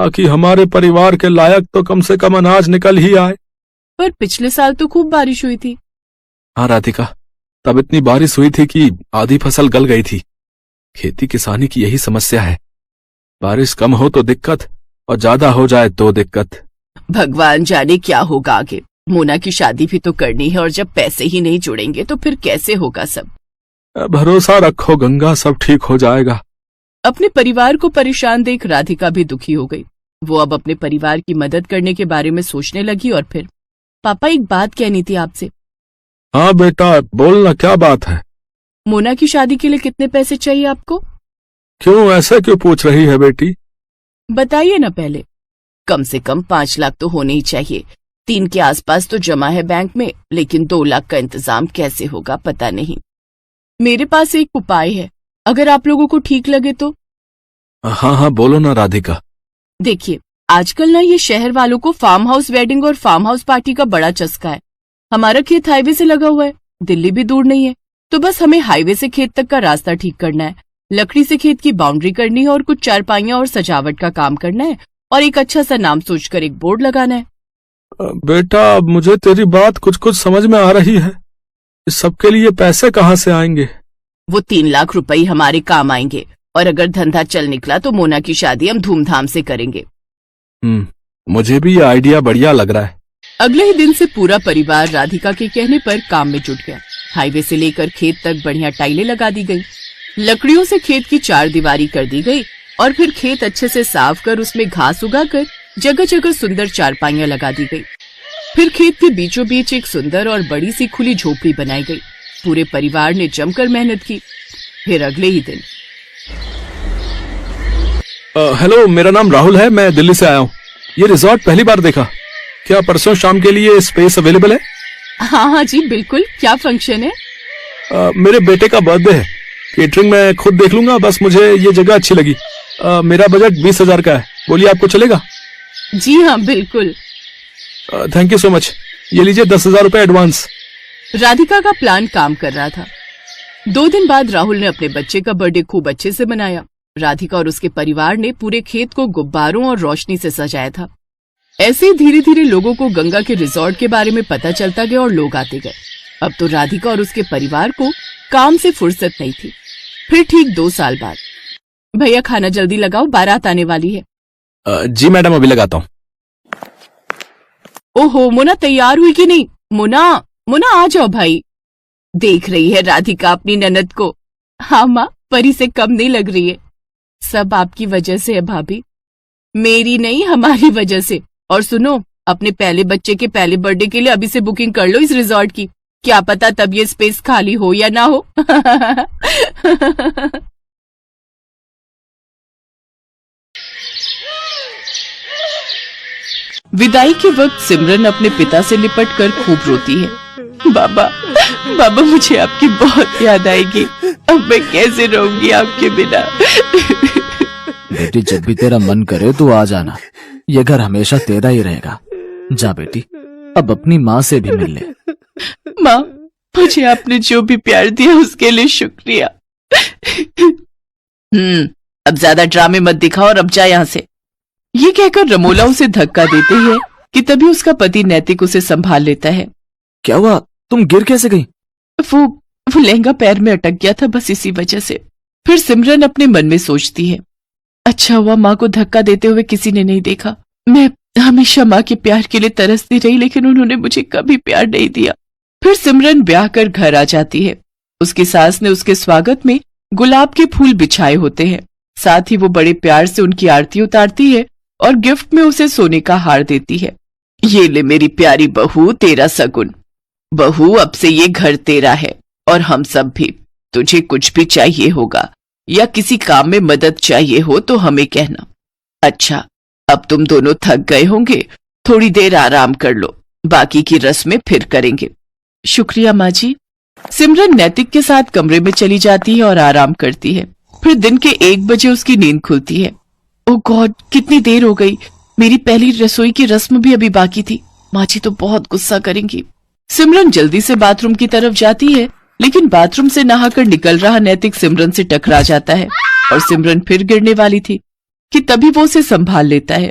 ताकि हमारे परिवार के लायक तो कम से कम अनाज निकल ही आए। पर पिछले साल तो खूब बारिश हुई थी। हाँ राधिका, तब इतनी बारिश हुई थी कि आधी फसल गल गई थी। खेती किसानी की यही समस्या है, बारिश कम हो तो दिक्कत और ज्यादा हो जाए तो दिक्कत। भगवान जाने क्या होगा आगे। मोना की शादी भी तो करनी है और जब पैसे ही नहीं जुड़ेंगे तो फिर कैसे होगा सब। भरोसा रखो गंगा, सब ठीक हो जाएगा। अपने परिवार को परेशान देख राधिका भी दुखी हो गई। वो अब अपने परिवार की मदद करने के बारे में सोचने लगी और फिर, पापा एक बात कहनी थी आपसे। हाँ बेटा बोलना, क्या बात है? मोना की शादी के लिए कितने पैसे चाहिए आपको? क्यों, ऐसे क्यों पूछ रही है बेटी? बताइए ना पहले। कम से कम 5 लाख तो होने ही चाहिए। 3 के आसपास तो जमा है बैंक में, लेकिन 2 लाख का इंतजाम कैसे होगा पता नहीं। मेरे पास एक उपाय है, अगर आप लोगों को ठीक लगे तो। हाँ हाँ बोलो ना राधिका। देखिए, आजकल ना ये शहर वालों को फार्म हाउस वेडिंग और फार्म हाउस पार्टी का बड़ा चस्का है। हमारा खेत हाईवे से लगा हुआ है, दिल्ली भी दूर नहीं है, तो बस हमें हाईवे से खेत तक का रास्ता ठीक करना है, लकड़ी से खेत की बाउंड्री करनी है और कुछ चारपाइयां और सजावट का काम करना है और एक अच्छा सा नाम सोचकर एक बोर्ड लगाना है। बेटा मुझे तेरी बात कुछ कुछ समझ में आ रही है, इस सबके लिए पैसे कहाँ से आएंगे? वो 3 लाख रुपए हमारे काम आएंगे और अगर धंधा चल निकला तो मोना की शादी हम धूमधाम से करेंगे। मुझे भी ये आइडिया बढ़िया लग रहा है। अगले ही दिन से पूरा परिवार राधिका के कहने पर काम में जुट गया। हाईवे से लेकर खेत तक बढ़िया टाइलें लगा दी गई, लकड़ियों से खेत की 4 दीवारी कर दी गई और फिर खेत अच्छे से साफ कर उसमें घास उगाकर जगह जगह सुंदर चारपाइयां लगा दी गई। फिर खेत के बीचों बीच एक सुंदर और बड़ी सी खुली झोपड़ी बनाई गई। पूरे परिवार ने जमकर मेहनत की। फिर अगले ही दिन, हेलो, मेरा नाम राहुल है, मैं दिल्ली से आया हूँ। ये रिजॉर्ट पहली बार देखा, क्या परसों शाम के लिए स्पेस अवेलेबल है? हाँ जी बिल्कुल। क्या फंक्शन है? मेरे बेटे का बर्थडे है, केटरिंग मैं खुद देख लूंगा, बस मुझे ये जगह अच्छी लगी। मेरा बजट 20,000 का है, बोलिए आपको चलेगा? जी हाँ बिल्कुल। थैंक यू सो मच, ये लीजिए 10,000 रुपए एडवांस। राधिका का प्लान काम कर रहा था। 2 दिन बाद राहुल ने अपने बच्चे का बर्थडे खूब अच्छे से मनाया। राधिका और उसके परिवार ने पूरे खेत को गुब्बारों और रोशनी से सजाया था। ऐसे ही धीरे धीरे लोगों को गंगा के रिजॉर्ट के बारे में पता चलता गया और लोग आते गए। अब तो राधिका और उसके परिवार को काम से फुर्सत नहीं थी। फिर ठीक 2 साल बाद, भैया खाना जल्दी लगाओ, बारात आने वाली है। जी मैडम, अभी लगाता हूँ। ओहो, मोना तैयार हुई कि नहीं? मोना मोना आ जाओ भाई। देख रही है राधिका अपनी ननद को? हाँ माँ, परी से कम नहीं लग रही है। सब आपकी वजह से है भाभी, मेरी नहीं हमारी वजह से। और सुनो, अपने पहले बच्चे के पहले बर्थडे के लिए अभी से बुकिंग कर लो इस रिजॉर्ट की, क्या पता तब ये स्पेस खाली हो या ना हो। विदाई के वक्त सिमरन अपने पिता से लिपट कर खूब रोती है। बाबा बाबा, मुझे आपकी बहुत याद आएगी, अब मैं कैसे रहूंगी आपके बिना। बेटी, जब भी तेरा मन करे तो आ जाना, ये घर हमेशा तेरा ही रहेगा। जा बेटी, अब अपनी माँ से भी मिल ले। माँ, मुझे आपने जो भी प्यार दिया उसके लिए शुक्रिया। अब ज्यादा ड्रामे मत दिखाओ और अब जा यहाँ से। ये कहकर रमोला उसे धक्का देते है कि तभी उसका पति नैतिक उसे संभाल लेता है। क्या हुआ, तुम गिर कैसे गई? वो लहंगा पैर में अटक गया था, बस इसी वजह से। फिर सिमरन अपने मन में सोचती है, अच्छा हुआ माँ को धक्का देते हुए किसी ने नहीं देखा। मैं हमेशा माँ के प्यार के लिए तरसती रही, लेकिन उन्होंने मुझे कभी प्यार नहीं दिया। फिर सिमरन ब्याह कर घर आ जाती है। उसकी सास ने उसके स्वागत में गुलाब के फूल बिछाए होते हैं। साथ ही वो बड़े प्यार से उनकी आरती उतारती है और गिफ्ट में उसे सोने का हार देती है। ये ले मेरी प्यारी बहू, तेरा सगुन। बहू, अब से ये घर तेरा है और हम सब भी। तुझे कुछ भी चाहिए होगा या किसी काम में मदद चाहिए हो तो हमें कहना। अच्छा, अब तुम दोनों थक गए होंगे, थोड़ी देर आराम कर लो, बाकी की रस्में फिर करेंगे। शुक्रिया माँ जी। सिमरन नैतिक के साथ कमरे में चली जाती है और आराम करती है। फिर दिन के 1 बजे उसकी नींद खुलती है। ओह गॉड, कितनी देर हो गई, मेरी पहली रसोई की रस्म भी अभी बाकी थी। माँ जी तो बहुत गुस्सा करेंगी। सिमरन जल्दी से बाथरूम की तरफ जाती है, लेकिन बाथरूम से नहाकर निकल रहा नैतिक सिमरन से टकरा जाता है और सिमरन फिर गिरने वाली थी कि तभी वो उसे संभाल लेता है।